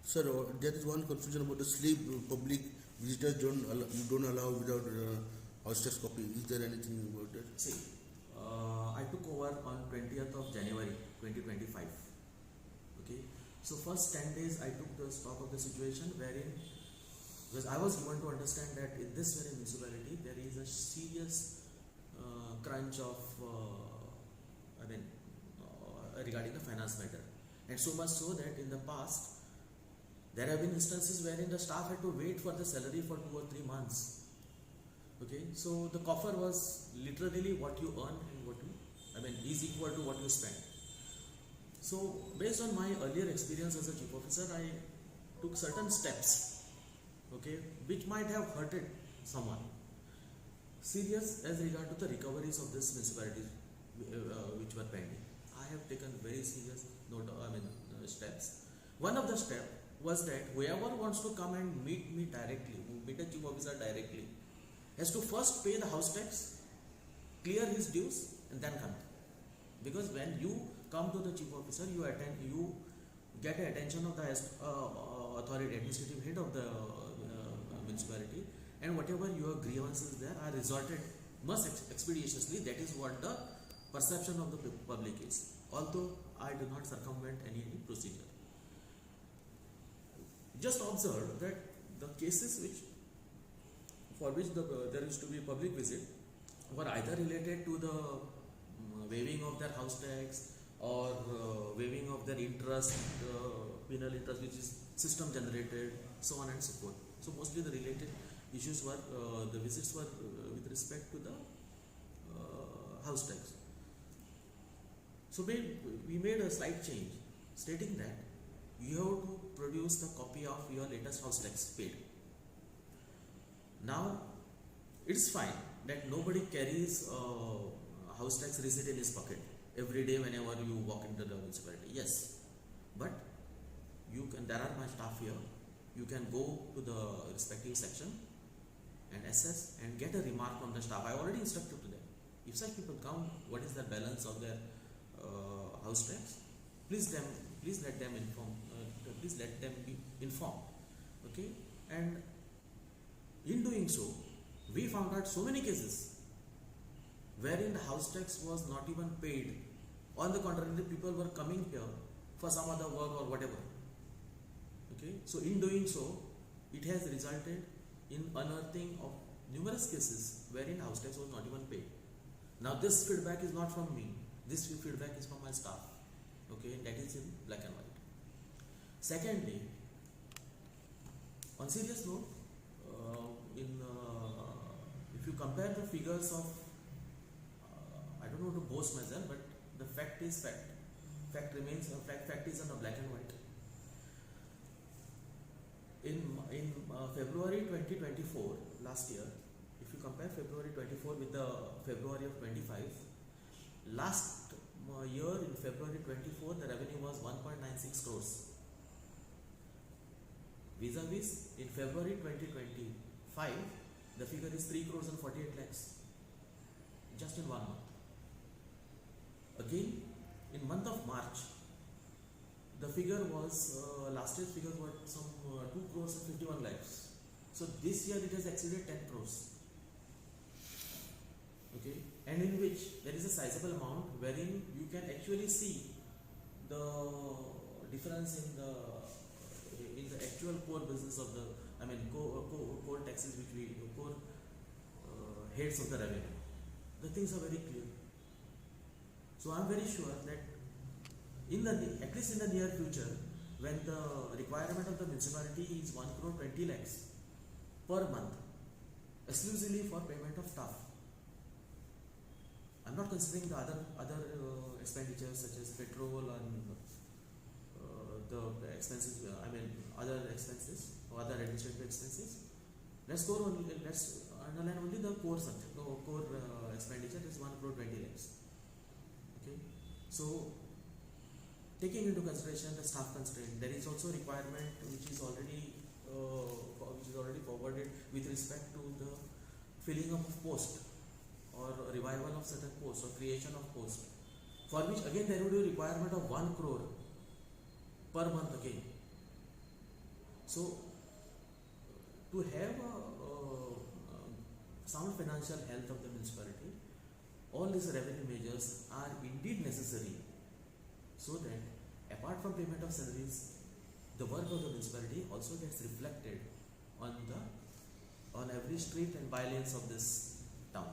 Sir, there is one confusion about the slip. Public visitors don't allow without house tax copy. Is there anything about that? See, I took over on 20th of January 2025. Okay, so first 10 days I took the stock of the situation, wherein because I was given to understand that in this very municipality there is a serious crunch of regarding the finance matter, and so much so that in the past there have been instances wherein the staff had to wait for the salary for 2 or 3 months. Okay, so the coffer was literally what you earn and what you, is equal to what you spend. So based on my earlier experience as a chief officer, I took certain steps, okay, which might have hurted someone. Serious as regard to the recoveries of this municipality which were pending. I have taken very serious steps. One of the steps was that whoever wants to come and meet me directly, meet a chief officer directly, has to first pay the house tax, clear his dues, and then come. Because when you come to the chief officer, you get the attention of the authority, administrative head of the municipality, and whatever your grievances there are resorted much expeditiously. That is what the perception of the public is. Although I do not circumvent any procedure. Just observe that the cases for which there used to be public visit were either related to the waiving of their house tax or waiving of their interest, penal interest, which is system generated, so on and so forth. So mostly the related issues were, the visits were with respect to the house tax. So we made a slight change stating that you have to produce the copy of your latest house tax paid. Now, it's fine that nobody carries house tax receipt in his pocket every day whenever you walk into the municipality. Yes, but there are my staff here. You can go to the respective section and assess and get a remark from the staff. I already instructed to them. If such people come, what is the balance of their house tax? Please let them inform. Please let them be informed. Okay, and in doing so, we found out so many cases wherein the house tax was not even paid. On the contrary, the people were coming here for some other work or whatever. Okay, so in doing so, it has resulted in unearthing of numerous cases wherein house tax was not even paid. Now this feedback is not from me. This feedback is from my staff. Okay, that is in black and white. Secondly, on serious note, if you compare the figures of, I don't know to boast myself, but the fact is fact. Fact remains fact is on a black and white. In February 2024, last year, if you compare February 24 with the February of 25, last year in February 24, the revenue was 1.96 crores. Vis-a-vis in February 2025, the figure is 3 crores and 48 lakhs. Just in 1 month. Again, in month of March, the figure was, last year's figure was some 2 crores and 51 lakhs. So this year it has exceeded 10 crores. Okay, and in which there is a sizable amount wherein you can actually see the difference in the actual core business of the, core taxes which we, core heads of the revenue. The things are very clear. So I am very sure that at least in the near future, when the requirement of the municipality is 1 crore 20 lakhs per month, exclusively for payment of staff. I am not considering the other expenditures such as petrol and the expenses, other expenses or other administrative expenses. Let's underline only the core subject. The core expenditure is 1 crore 20 lakhs. Okay, so taking into consideration the staff constraint, there is also requirement which is already forwarded with respect to the filling up of post or revival of certain posts or creation of post, for which again there would be a requirement of 1 crore per month again. So to have a sound financial health of the municipality, all these revenue measures are indeed necessary, so that apart from payment of salaries, the work of the municipality also gets reflected on every street and bylanes of this town.